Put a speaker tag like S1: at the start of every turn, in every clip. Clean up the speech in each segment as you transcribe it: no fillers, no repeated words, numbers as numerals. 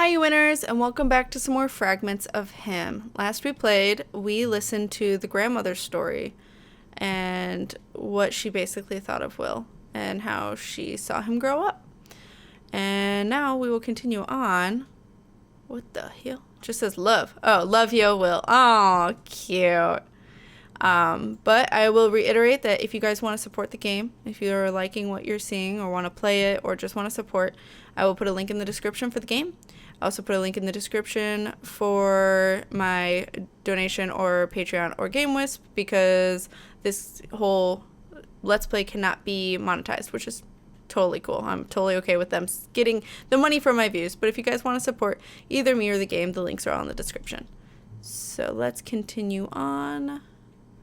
S1: Hi, you winners, and welcome back to some more Fragments of Him. Last we played, we listened to the grandmother's story and what she basically thought of Will and how she saw him grow up. And now we will continue on. What the hell? Just says love. Oh, love you, Will. Oh, cute. But I will reiterate that if you guys want to support the game, if you're liking what you're seeing or want to play it or just want to support, I will put a link in the description for the game. I also put a link in the description for my donation or Patreon or Game Wisp, because this whole Let's Play cannot be monetized, which is totally cool. I'm totally okay with them getting the money for my views. But if you guys want to support either me or the game, the links are all in the description. So let's continue on.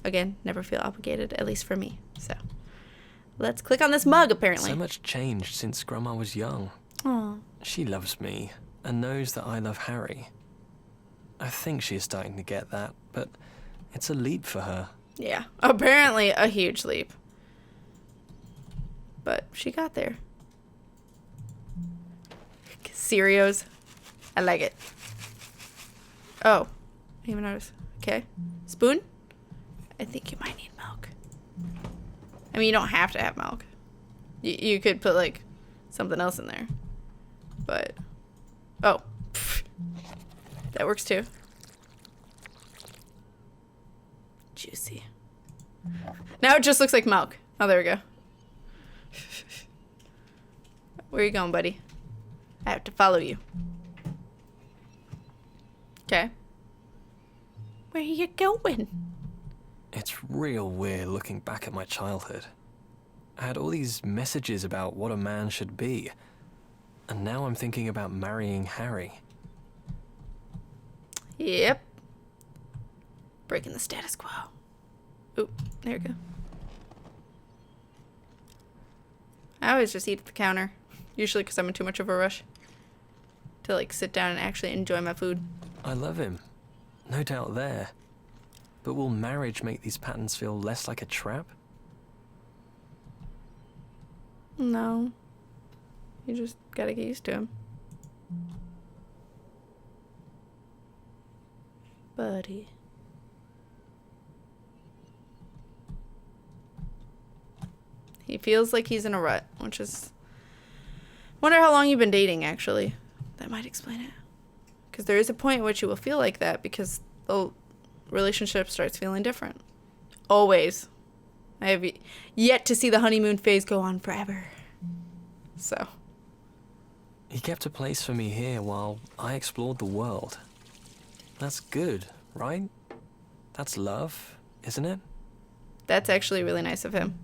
S1: Again, never feel obligated, at least for me. So let's click on this mug, apparently.
S2: So much changed since Grandma was young.
S1: Aww.
S2: She loves me and knows that I love Harry. I think she is starting to get that, but it's a leap for her.
S1: Yeah, apparently a huge leap. But she got there. Cereals. I like it. Oh, I didn't even notice. Okay. Spoon? I think you might need milk. I mean, you don't have to have milk. You could put, like, something else in there. But, oh. Pfft. That works too. Juicy. Now it just looks like milk. Oh, there we go. Where are you going, buddy? I have to follow you. Okay. Where are you going?
S2: It's real weird looking back at my childhood. I had all these messages about what a man should be, and now I'm thinking about marrying Harry.
S1: Yep. Breaking the status quo. Oop, there we go. I always just eat at the counter. Usually because I'm in too much of a rush to, like, sit down and actually enjoy my food.
S2: I love him. No doubt there. But will marriage make these patterns feel less like a trap?
S1: No. You just gotta get used to him. Buddy. He feels like he's in a rut, which is... Wonder how long you've been dating, actually. That might explain it. Because there is a point at which you will feel like that, because the relationship starts feeling different. Always. I have yet to see the honeymoon phase go on forever. So.
S2: He kept a place for me here while I explored the world. That's good, right? That's love, isn't it?
S1: That's actually really nice of him.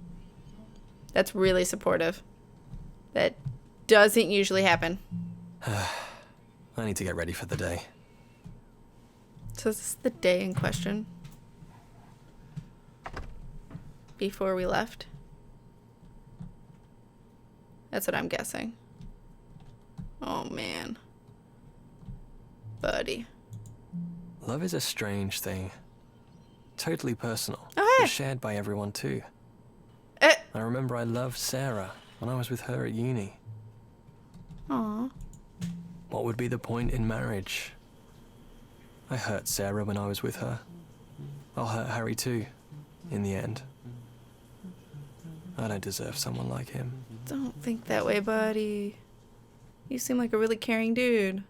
S1: That's really supportive. That doesn't usually happen.
S2: I need to get ready for the day.
S1: So is this the day in question? Before we left? That's what I'm guessing. Oh, man. Buddy.
S2: Love is a strange thing. Totally personal.
S1: Oh, hey.
S2: But shared by everyone, too. I remember I loved Sarah when I was with her at uni.
S1: Aw.
S2: What would be the point in marriage? I hurt Sarah when I was with her. I'll hurt Harry too, in the end. I don't deserve someone like him.
S1: Don't think that way, buddy. You seem like a really caring dude.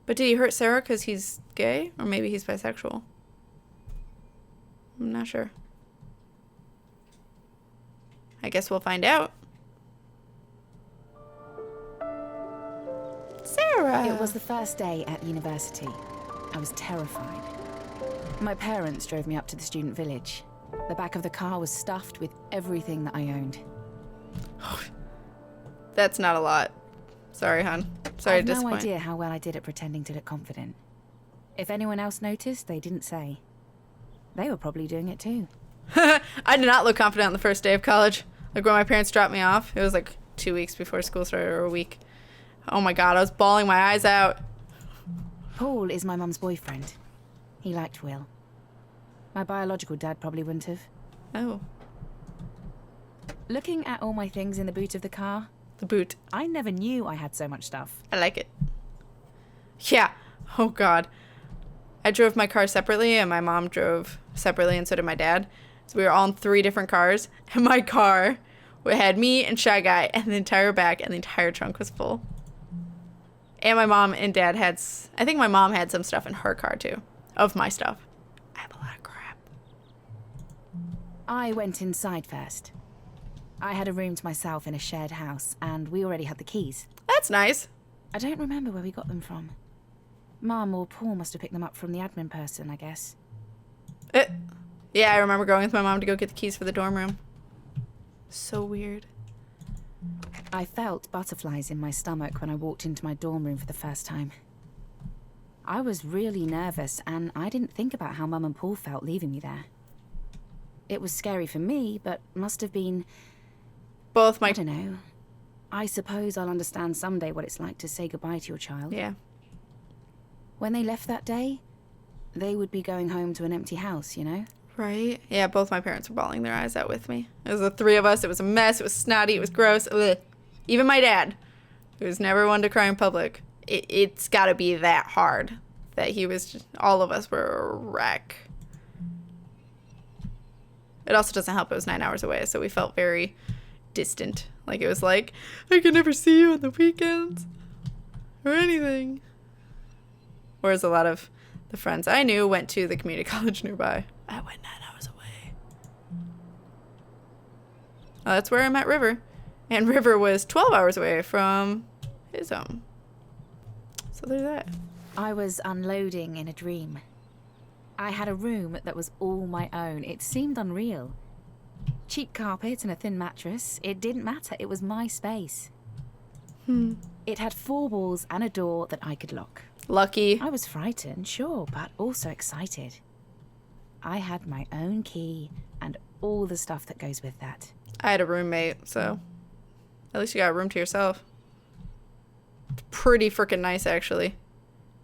S1: But did he hurt Sarah because he's gay? Or maybe he's bisexual? I'm not sure. I guess we'll find out. Sarah!
S3: It was the first day at university. I was terrified. My parents drove me up to the student village. The back of the car was stuffed with everything that I owned.
S1: That's not a lot. Sorry, hon. Sorry to
S3: I have no
S1: disappoint.
S3: idea how well I did at pretending to look confident. If anyone else noticed, they didn't say. They were probably doing it too.
S1: I did not look confident on the first day of college. Like when my parents dropped me off, it was like 2 weeks before school started, or a week. Oh my god, I was bawling my eyes out.
S3: Paul is my mum's boyfriend. He liked Will. My biological dad probably wouldn't have.
S1: Oh.
S3: Looking at all my things in the boot of the car,
S1: The boot.
S3: I never knew I had so much stuff.
S1: I like it. Yeah. Oh, God. I drove my car separately, and my mom drove separately, and so did my dad. So we were all in 3 different cars, and my car had me and Shy Guy, and the entire back and the entire trunk was full. And my mom and dad had, I think my mom had some stuff in her car, too, of my stuff. I have a lot of crap.
S3: I went inside first. I had a room to myself in a shared house, and we already had the keys.
S1: That's nice.
S3: I don't remember where we got them from. Mum or Paul must have picked them up from the admin person, I guess.
S1: Yeah, I remember going with my mom to go get the keys for the dorm room. So weird.
S3: I felt butterflies in my stomach when I walked into my dorm room for the first time. I was really nervous, and I didn't think about how Mum and Paul felt leaving me there. It was scary for me, but must have been...
S1: Both my...
S3: I don't know. I suppose I'll understand someday what it's like to say goodbye to your child.
S1: Yeah.
S3: When they left that day, they would be going home to an empty house, you know?
S1: Right? Yeah, both my parents were bawling their eyes out with me. It was the 3 of us. It was a mess. It was snotty. It was gross. Ugh. Even my dad, who was never one to cry in public, it's got to be that hard that he was just... All of us were a wreck. It also doesn't help it was 9 hours away, so we felt very distant. Like, it was like, I can never see you on the weekends or anything. Whereas a lot of the friends I knew went to the community college nearby. I went 9 hours away. That's where I met River. And River was 12 hours away from his home. So there's that.
S3: I was unloading in a dream. I had a room that was all my own. It seemed unreal. Cheap carpet and a thin mattress. It didn't matter. It was my space. It had 4 walls and a door that I could lock.
S1: Lucky.
S3: I was frightened, sure, but also excited. I had my own key and all the stuff that goes with that.
S1: I had a roommate, so at least you got a room to yourself. It's pretty freaking nice, actually.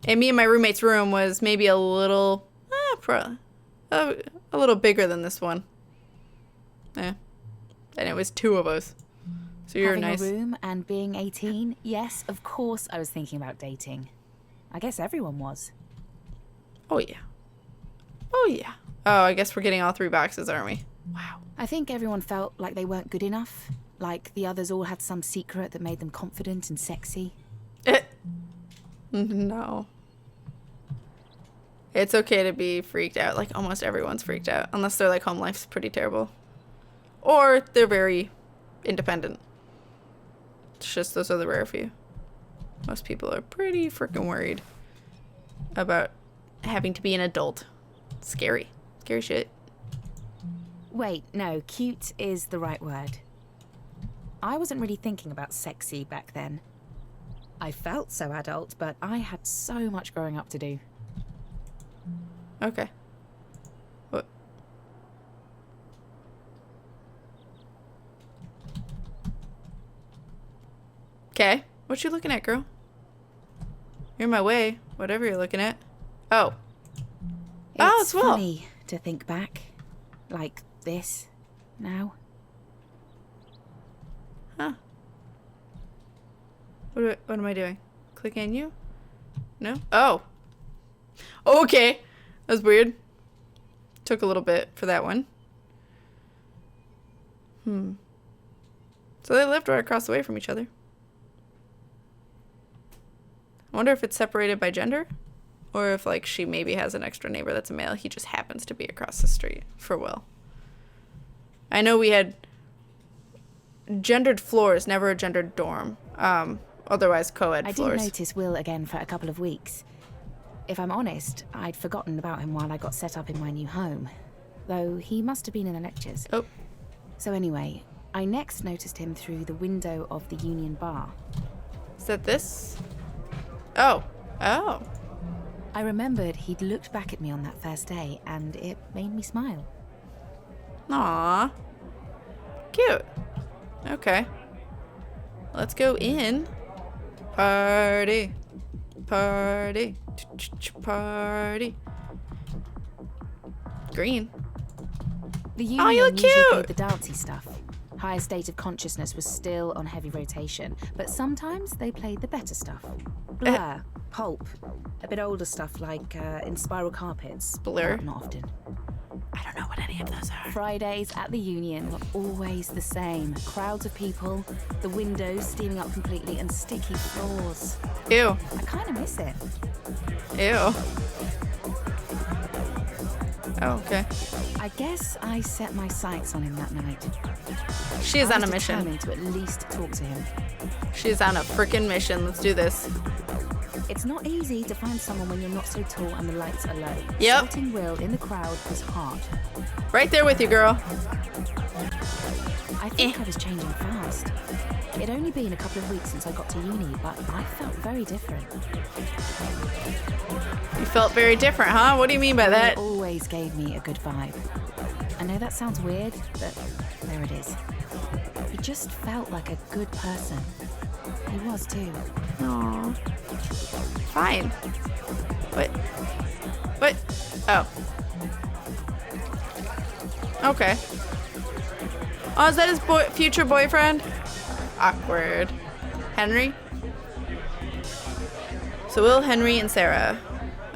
S1: And me and my roommate's room was maybe a little, a little bigger than this one. Yeah. And it was 2 of us. So you're nice.
S3: Having a room and being 18, yes, of course I was thinking about dating. I guess everyone was.
S1: Oh, yeah. Oh, yeah. Oh, I guess we're getting all 3 boxes, aren't we? Wow.
S3: I think everyone felt like they weren't good enough. Like the others all had some secret that made them confident and sexy.
S1: No. It's okay to be freaked out. Like, almost everyone's freaked out. Unless they're like, home life's pretty terrible. Or they're very independent. It's just those are the rare few. Most people are pretty freaking worried about having to be an adult. Scary. Scary shit.
S3: Wait, no, cute is the right word. I wasn't really thinking about sexy back then. I felt so adult, but I had so much growing up to do.
S1: Okay. What? Okay. What you looking at, girl? You're in my way. Whatever you're looking at. Oh.
S3: It's
S1: Will.
S3: funny to think back. Like this. Now.
S1: Huh. What am I doing? Clicking you? No? Oh. Okay. That was weird. Took a little bit for that one. So they lived right across the way from each other. I wonder if it's separated by gender, or if like she maybe has an extra neighbor that's a male. He just happens to be across the street for Will. I know we had gendered floors, never a gendered dorm. Otherwise co-ed floors.
S3: I didn't notice Will again for a couple of weeks. If I'm honest, I'd forgotten about him while I got set up in my new home. Though he must have been in the lectures.
S1: Oh.
S3: So anyway, I next noticed him through the window of the Union bar.
S1: Is that this? Oh. Oh.
S3: I remembered he'd looked back at me on that first day, and it made me smile.
S1: Aww. Cute. Okay. Let's go in. Party. Party. Party. Green.
S3: The
S1: Oh, you
S3: Union
S1: look
S3: usually
S1: cute!
S3: played the dancey stuff. Higher State of Consciousness was still on heavy rotation, but sometimes they played the better stuff. Blur, Pulp, a bit older stuff like In Spiral Carpets.
S1: Blur?
S3: Not often.
S1: I don't know what any of those are.
S3: Fridays at the Union were always the same. Crowds of people, the windows steaming up completely, and sticky floors.
S1: Ew.
S3: I kind of miss it.
S1: Ew. Oh, okay.
S3: I guess I set my sights on him that night.
S1: She is
S3: I
S1: on
S3: was
S1: a mission.
S3: determined to at least talk to him.
S1: She is on a freaking mission. Let's do this.
S3: It's not easy to find someone when you're not so tall and the lights are low.
S1: Yep.
S3: Spotting Will in the crowd was hard.
S1: Right there with you, girl.
S3: I think I was changing fast. It'd only been a couple of weeks since I got to uni, but I felt very different.
S1: You felt very different, huh? What do you mean by that?
S3: He always gave me a good vibe. I know that sounds weird, but there it is. He just felt like a good person. He was too.
S1: Aww. Fine. What? What? Oh. Okay. Oh, is that his future boyfriend? Awkward. Henry? So Will, Henry, and Sarah.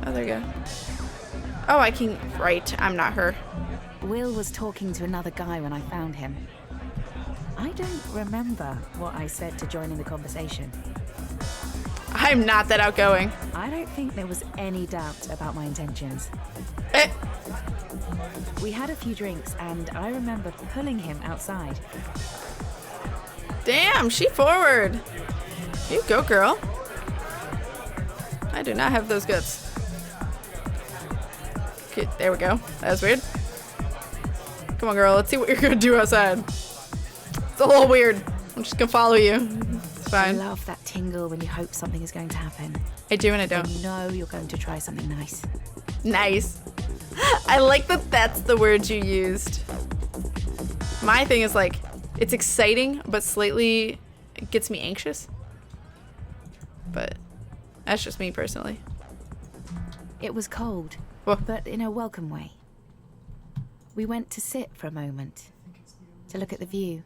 S1: Oh, there you go. Oh, I can... Right, I'm not her.
S3: Will was talking to another guy when I found him. I don't remember what I said to join in the conversation.
S1: I'm not that outgoing.
S3: I don't think there was any doubt about my intentions.
S1: Eh.
S3: We had a few drinks, and I remember pulling him outside.
S1: Damn, she forward. You go, girl. I do not have those guts. Okay, there we go. That was weird. Come on, girl. Let's see what you're gonna do outside. It's a little weird. I'm just gonna follow you. It's
S3: I
S1: fine.
S3: love that tingle when you hope something is going to happen.
S1: I do and I don't.
S3: And you know you're going to try something nice.
S1: Nice. I like that that's the word you used. My thing is like, it's exciting, but slightly it gets me anxious. But that's just me personally.
S3: It was cold,
S1: Well,
S3: but in a welcome way. We went to sit for a moment, to look at the view.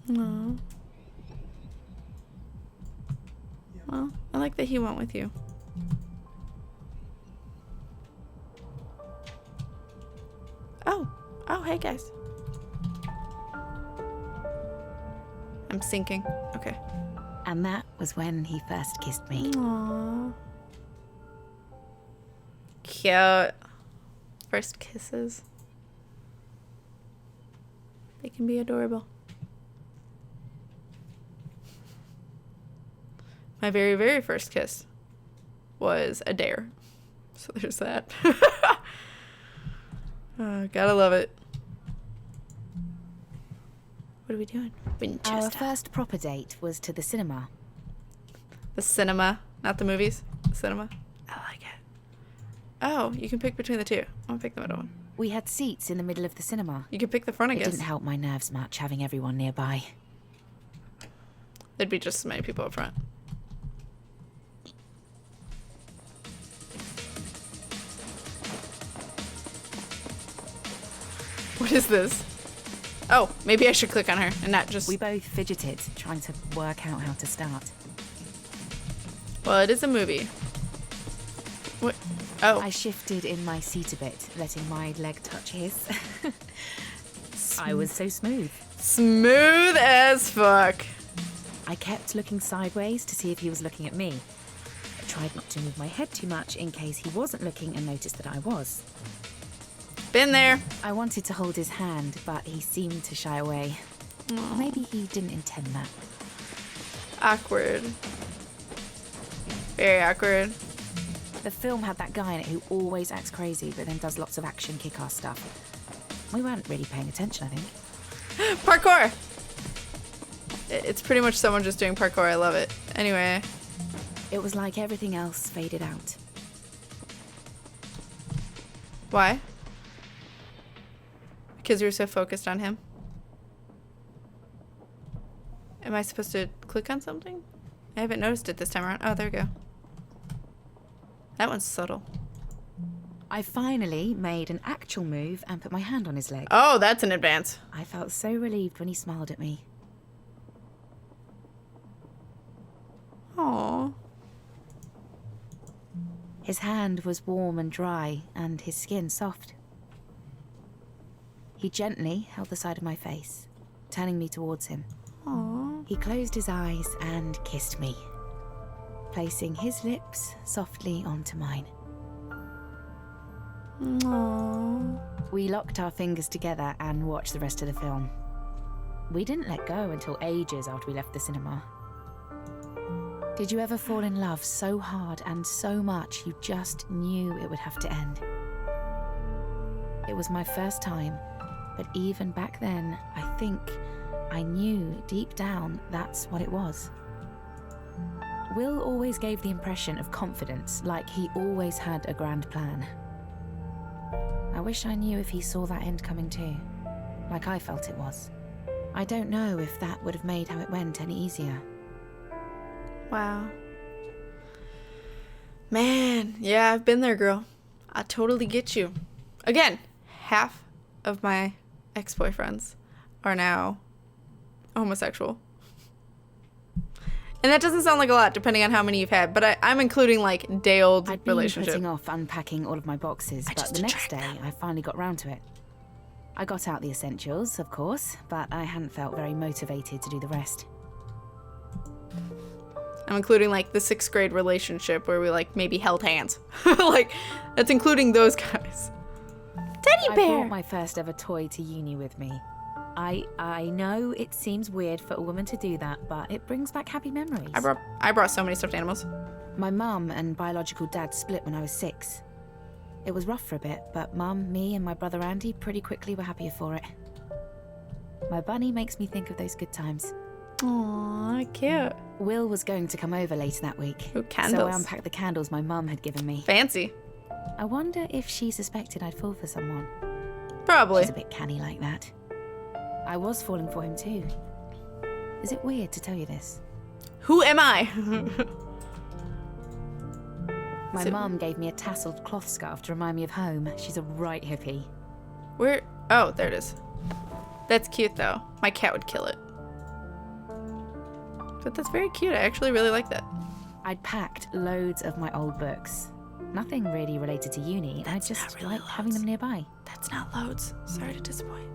S1: no. Well, I like that he went with you. Oh, hey guys. I'm sinking. Okay.
S3: And that was when he first kissed me.
S1: Aww. Cute. First kisses. They can be adorable. My very, very first kiss was a dare. So there's that. Oh, gotta love it. What are we doing? Winchester.
S3: Our first proper date was to the cinema.
S1: The cinema, not the movies. The cinema. I like it. Oh, you can pick between the two. I'm gonna pick the middle one.
S3: We had seats in the middle of the cinema.
S1: You can pick the front, I
S3: It
S1: guess.
S3: didn't help my nerves much having everyone nearby.
S1: There'd be just as many people up front. What is this? Oh, maybe I should click on her and not just...
S3: We both fidgeted, trying to work out how to start.
S1: Well, it is a movie. What? Oh.
S3: I shifted in my seat a bit, letting my leg touch his. I was so smooth.
S1: Smooth as fuck.
S3: I kept looking sideways to see if he was looking at me. I tried not to move my head too much in case he wasn't looking and noticed that I was.
S1: Been there.
S3: I wanted to hold his hand, but he seemed to shy away.
S1: Aw.
S3: Maybe he didn't intend that.
S1: Awkward. Very awkward.
S3: The film had that guy in it who always acts crazy, but then does lots of action kick-ass stuff. We weren't really paying attention, I think.
S1: Parkour! It's pretty much someone just doing parkour. I love it. Anyway.
S3: It was like everything else faded out.
S1: Why? Because you were so focused on him? Am I supposed to click on something? I haven't noticed it this time around. Oh, there we go. That one's subtle.
S3: I finally made an actual move and put my hand on his leg.
S1: Oh, that's an advance.
S3: I felt so relieved when he smiled at me.
S1: Aww.
S3: His hand was warm and dry, and his skin soft. He gently held the side of my face, turning me towards him.
S1: Aww.
S3: He closed his eyes and kissed me, placing his lips softly onto mine.
S1: Aww.
S3: We locked our fingers together and watched the rest of the film. We didn't let go until ages after we left the cinema. Did you ever fall in love so hard and so much you just knew it would have to end? It was my first time, but even back then, I think I knew deep down that's what it was. Will always gave the impression of confidence, like he always had a grand plan. I wish I knew if he saw that end coming too, like I felt it was. I don't know if that would have made how it went any easier.
S1: Wow. Man, yeah, I've been there, girl. I totally get you. Again, half of my ex-boyfriends are now homosexual. And that doesn't sound like a lot, depending on how many you've had, but I'm including, like, day-old
S3: I'd been
S1: relationship.
S3: putting off unpacking all of my boxes, but the next day I finally got round to it. I got out the essentials, of course, but I hadn't felt very motivated to do the rest.
S1: I'm including, like, the 6th grade relationship where we, like, maybe held hands. Like, that's including those guys. Teddy bear!
S3: I brought my first ever toy to uni with me. I know it seems weird for a woman to do that, but it brings back happy memories.
S1: I brought so many stuffed animals.
S3: My mum and biological dad split when I was 6. It was rough for a bit, but Mum, me and my brother Andy pretty quickly were happier for it. My bunny makes me think of those good times.
S1: Aww, cute.
S3: Will was going to come over later that week.
S1: Ooh, candles.
S3: So I unpacked the candles my mum had given me.
S1: Fancy.
S3: I wonder if she suspected I'd fall for someone.
S1: Probably.
S3: She's a bit canny like that. I was falling for him too. Is it weird to tell you this?
S1: Who am I?
S3: My mum gave me a tasseled cloth scarf to remind me of home. She's a right hippie.
S1: Where? Oh, there it is. That's cute, though. My cat would kill it. But that's very cute. I actually really like that.
S3: I'd packed loads of my old books. Nothing really related to uni. I just
S1: really
S3: liked having them nearby.
S1: That's not loads. Sorry to disappoint.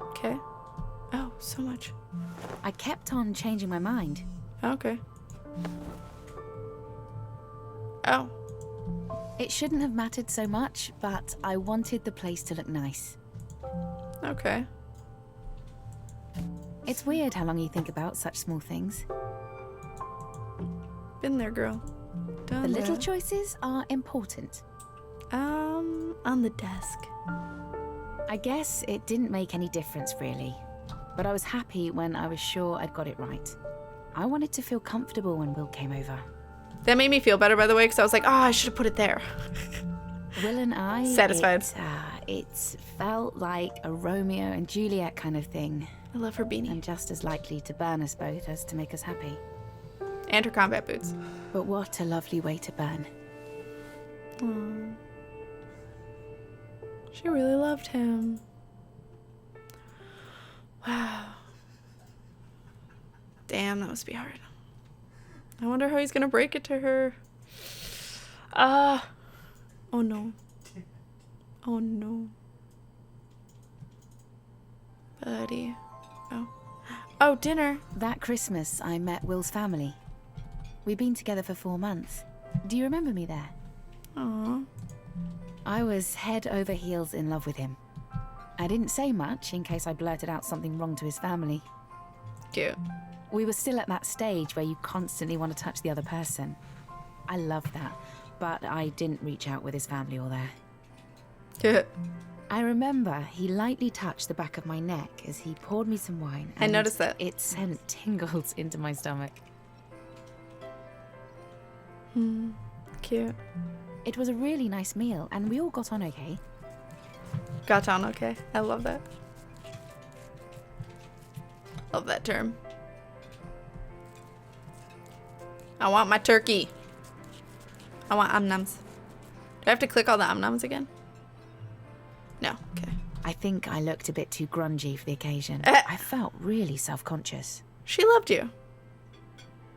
S1: Okay. Oh, so much.
S3: I kept on changing my mind.
S1: Okay. Oh.
S3: It shouldn't have mattered so much, but I wanted the place to look nice.
S1: Okay.
S3: It's weird how long you think about such small things.
S1: Been there, girl. Done
S3: The little
S1: that.
S3: choices are important.
S1: On the desk.
S3: I guess it didn't make any difference, really. But I was happy when I was sure I'd got it right. I wanted to feel comfortable when Will came over.
S1: That made me feel better, by the way, because I was like, oh, I should have put it there.
S3: Will and I...
S1: Satisfied.
S3: It felt like a Romeo and Juliet kind of thing.
S1: I love her beanie.
S3: And just as likely to burn us both as to make us happy.
S1: And her combat boots.
S3: But what a lovely way to burn.
S1: Aww. She really loved him. Wow. Damn, that must be hard. I wonder how he's gonna break it to her. Oh no. Oh no. Buddy. Oh, dinner.
S3: That Christmas, I met Will's family. We'd been together for 4 months. Do you remember me there?
S1: Aww.
S3: I was head over heels in love with him. I didn't say much in case I blurted out something wrong to his family.
S1: Cute.
S3: We were still at that stage where you constantly want to touch the other person. I love that, but I didn't reach out with his family or there.
S1: Cute.
S3: I remember he lightly touched the back of my neck as he poured me some wine.
S1: I noticed that.
S3: It sent tingles into my stomach.
S1: Cute.
S3: It was a really nice meal, and we all got on okay.
S1: Got on okay. I love that. Love that term. I want my turkey. I want om-noms. Do I have to click all the om-noms again? No. Okay.
S3: I think I looked a bit too grungy for the occasion. I felt really self-conscious.
S1: She loved you.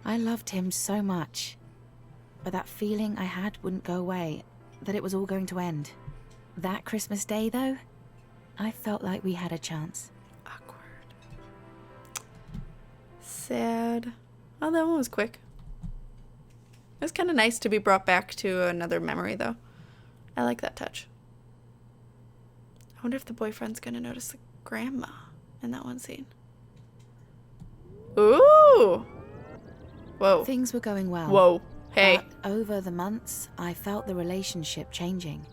S3: I loved him so much. But that feeling I had wouldn't go away, that it was all going to end. That Christmas Day, though, I felt like we had a chance.
S1: Awkward. Sad. Oh, that one was quick. It was kind of nice to be brought back to another memory, though. I like that touch. I wonder if the boyfriend's gonna notice the grandma in that one scene. Ooh! Whoa.
S3: Things were going well.
S1: Whoa. Hey.
S3: But over the months, I felt the relationship changing.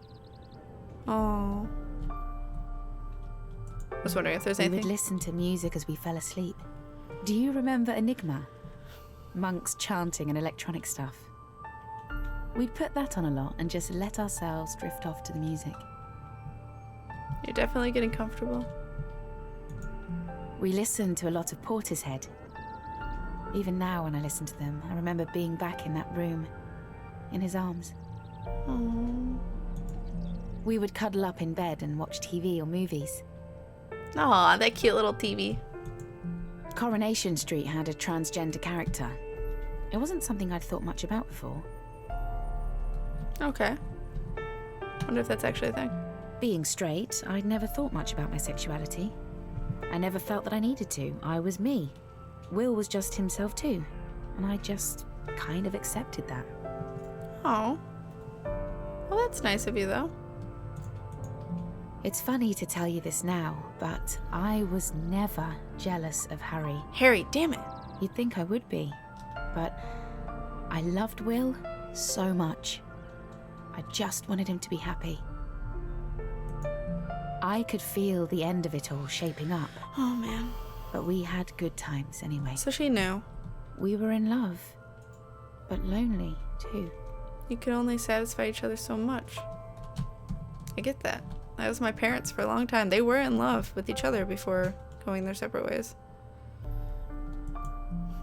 S1: Oh. I was wondering if there's
S3: We
S1: anything.
S3: would listen to music as we fell asleep. Do you remember Enigma? Monks chanting and electronic stuff. We'd put that on a lot and just let ourselves drift off to the music.
S1: You're definitely getting comfortable.
S3: We listened to a lot of Portishead. Even now when I listen to them, I remember being back in that room, in his arms.
S1: Oh.
S3: We would cuddle up in bed and watch TV or movies.
S1: Aw, that cute little TV.
S3: Coronation Street had a transgender character. It wasn't something I'd thought much about before.
S1: Okay. Wonder if that's actually a thing.
S3: Being straight, I'd never thought much about my sexuality. I never felt that I needed to. I was me. Will was just himself too. And I just kind of accepted that.
S1: Oh. Well, that's nice of you, though.
S3: It's funny to tell you this now, but I was never jealous of Harry.
S1: Harry, damn it.
S3: You'd think I would be. But I loved Will so much. I just wanted him to be happy. I could feel the end of it all shaping up.
S1: Oh, man.
S3: But we had good times anyway.
S1: So she knew.
S3: We were in love, but lonely too.
S1: You could only satisfy each other so much. I get that. That was my parents for a long time. They were in love with each other before going their separate ways.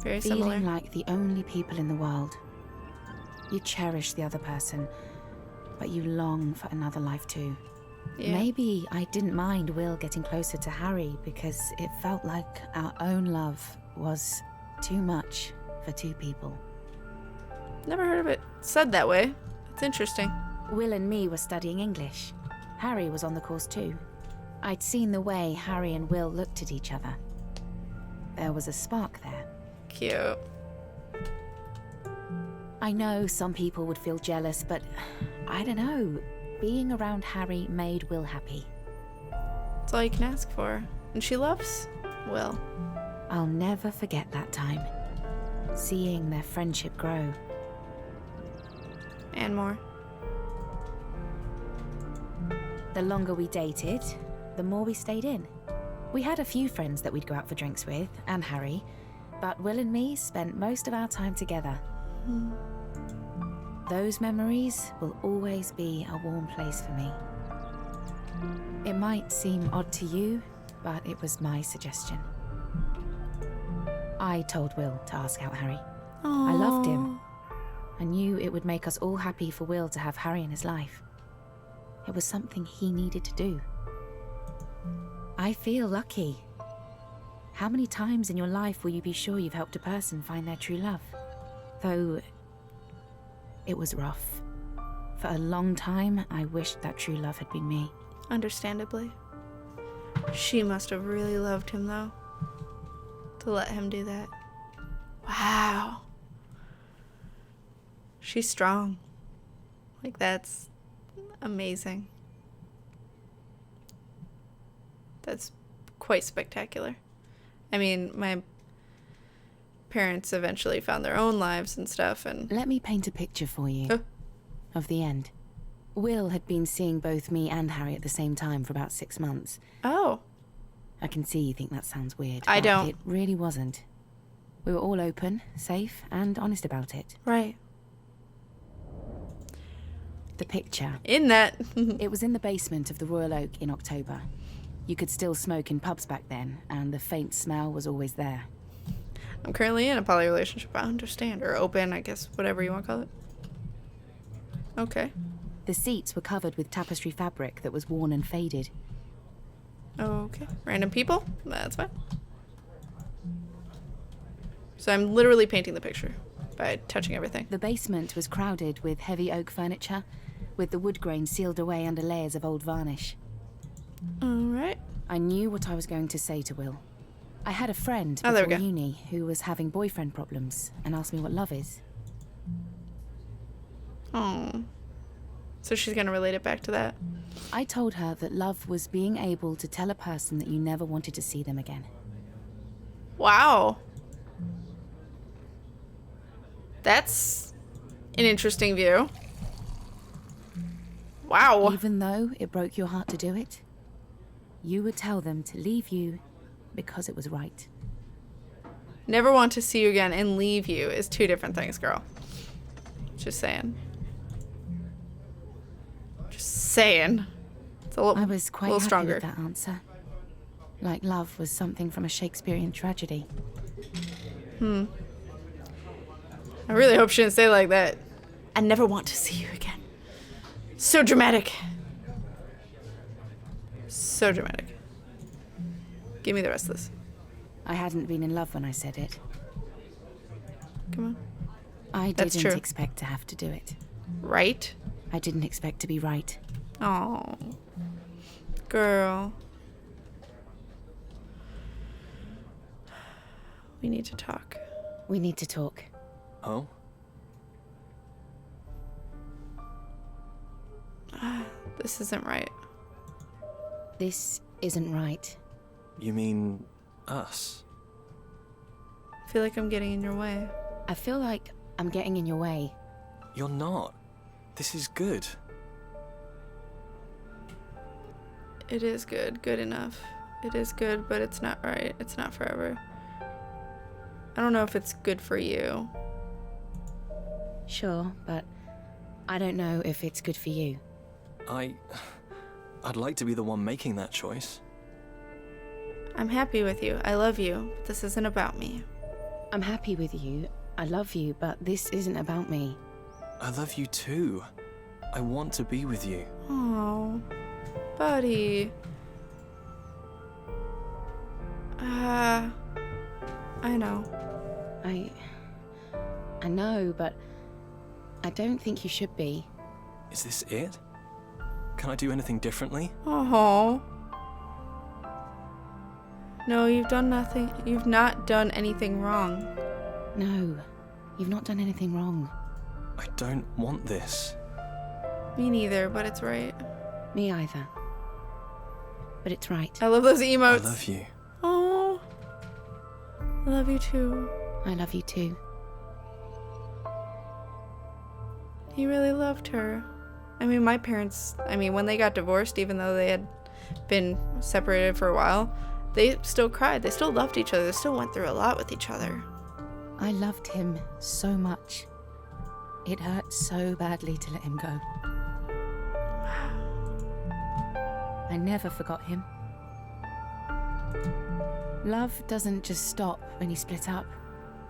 S1: Very similar.
S3: Feeling like the only people in the world. You cherish the other person, but you long for another life too.
S1: Yeah.
S3: Maybe I didn't mind Will getting closer to Harry because it felt like our own love was too much for two people.
S1: Never heard of it said that way. It's interesting.
S3: Will and me were studying English. Harry was on the course too. I'd seen the way Harry and Will looked at each other. There was a spark there.
S1: Cute.
S3: I know some people would feel jealous, but I don't know. Being around Harry made Will happy.
S1: That's all you can ask for. And she loves Will.
S3: I'll never forget that time. Seeing their friendship grow.
S1: And more.
S3: The longer we dated, the more we stayed in. We had a few friends that we'd go out for drinks with, and Harry, but Will and me spent most of our time together. Those memories will always be a warm place for me. It might seem odd to you, but it was my suggestion. I told Will to ask out Harry. I loved him. I knew it would make us all happy for Will to have Harry in his life. It was something he needed to do. I feel lucky. How many times in your life will you be sure you've helped a person find their true love? Though it was rough. For a long time, I wished that true love had been me.
S1: Understandably. She must have really loved him, though, to let him do that. Wow. She's strong. Like, that's amazing. That's quite spectacular. I mean, my parents eventually found their own lives and stuff, and...
S3: Let me paint a picture for you of the end. Will had been seeing both me and Harry at the same time for about 6 months.
S1: Oh.
S3: I can see you think that sounds weird.
S1: I
S3: but
S1: don't.
S3: It really wasn't. We were all open, safe, and honest about it.
S1: Right.
S3: The picture.
S1: In that.
S3: It was in the basement of the Royal Oak in October. You could still smoke in pubs back then, and the faint smell was always there.
S1: I'm currently in a poly relationship. I understand. Or open, I guess, whatever you want to call it. Okay.
S3: The seats were covered with tapestry fabric that was worn and faded.
S1: Okay. Random people? That's fine. So I'm literally painting the picture by touching everything.
S3: The basement was crowded with heavy oak furniture, with the wood grain sealed away under layers of old varnish.
S1: Alright.
S3: I knew what I was going to say to Will. I had a friend
S1: Oh, there we
S3: before
S1: go.
S3: uni who was having boyfriend problems and asked me what love is.
S1: Oh. So she's gonna relate it back to that.
S3: I told her that love was being able to tell a person that you never wanted to see them again.
S1: Wow. That's an interesting view. Wow.
S3: Even though it broke your heart to do it, you would tell them to leave you because it was right.
S1: Never want to see you again and leave you is two different things, girl. Just saying. Just saying. It's a little,
S3: I was quite
S1: little
S3: happy
S1: stronger.
S3: with that answer. Like love was something from a Shakespearean tragedy.
S1: I really hope she didn't say it like that. I never want to see you again. So dramatic. So dramatic. Give me the rest of this.
S3: I hadn't been in love when I said it.
S1: Come on.
S3: I
S1: That's
S3: didn't
S1: true.
S3: expect to have to do it.
S1: Right?
S3: I didn't expect to be right.
S1: Oh. Girl. We need to talk.
S3: We need to talk.
S2: Oh?
S1: This isn't right.
S3: This isn't right.
S2: You mean us?
S1: I feel like I'm getting in your way.
S3: I feel like I'm getting in your way.
S2: You're not. This is good.
S1: It is good. Good enough. It is good, but it's not right. It's not forever. I don't know if it's good for you.
S3: Sure, but I don't know if it's good for you.
S2: I'd like to be the one making that choice.
S1: I'm happy with you. I love you. But this isn't about me.
S3: I'm happy with you. I love you, but this isn't about me.
S2: I love you too. I want to be with you.
S1: Oh, buddy. I know.
S3: I know, but I don't think you should be.
S2: Is this it? Can I do anything differently?
S1: Oh. No, you've done nothing. You've not done anything wrong.
S3: No, you've not done anything wrong.
S2: I don't want this.
S1: Me neither, but it's right.
S3: Me either. But it's right.
S1: I love those
S2: I
S1: emotes.
S2: love you.
S1: Oh. I love you too.
S3: I love you too.
S1: He really loved her. I mean, my parents, when they got divorced, even though they had been separated for a while, they still cried. They still loved each other. They still went through a lot with each other.
S3: I loved him so much. It hurt so badly to let him go. I never forgot him. Love doesn't just stop when you split up.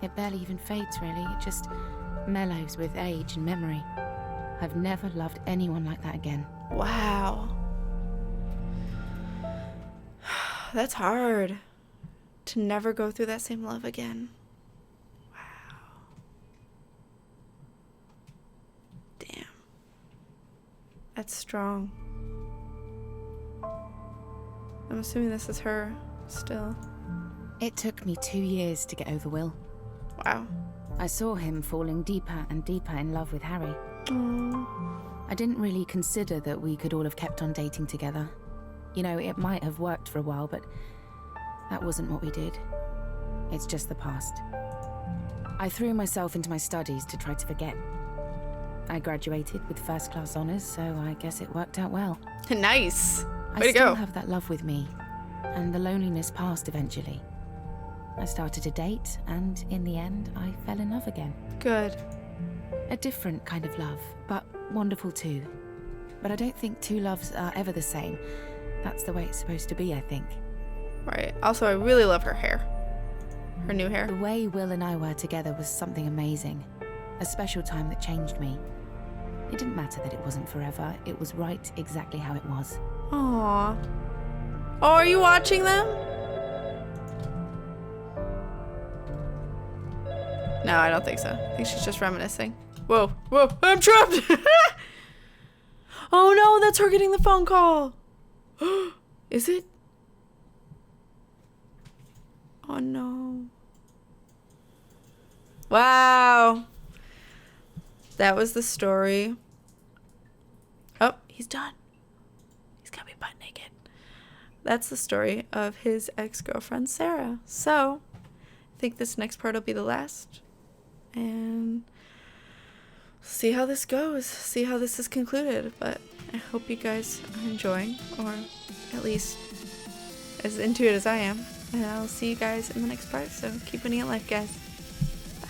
S3: It barely even fades, really. It just mellows with age and memory. I've never loved anyone like that again.
S1: Wow. That's hard. To never go through that same love again. Wow. Damn. That's strong. I'm assuming this is her still.
S3: It took me 2 years to get over Will.
S1: Wow.
S3: I saw him falling deeper and deeper in love with Harry.
S1: Aww.
S3: I didn't really consider that we could all have kept on dating together. You know, it might have worked for a while, but that wasn't what we did. It's just the past. I threw myself into my studies to try to forget. I graduated with first-class honors, so I guess it worked out well.
S1: Nice.
S3: I
S1: Way to
S3: still
S1: go.
S3: have that love with me, and the loneliness passed eventually. I started to date, and in the end, I fell in love again.
S1: Good.
S3: A different kind of love, but wonderful too. But I don't think two loves are ever the same. That's the way it's supposed to be, I think.
S1: Right. Also, I really love her hair. Her new hair.
S3: The way Will and I were together was something amazing. A special time that changed me. It didn't matter that it wasn't forever. It was right exactly how it was.
S1: Aww. Oh, are you watching them? No, I don't think so. I think she's just reminiscing. Whoa, whoa, I'm trapped! Oh no, that's her getting the phone call. Is it? Oh no. Wow. That was the story. Oh, he's done. He's gonna be butt naked. That's the story of his ex-girlfriend, Sarah. So, I think this next part will be the last. And see how this goes. See how this is concluded. But I hope you guys are enjoying, or at least as into it as I am. And I'll see you guys in the next part. So keep winning at life, guys. Bye.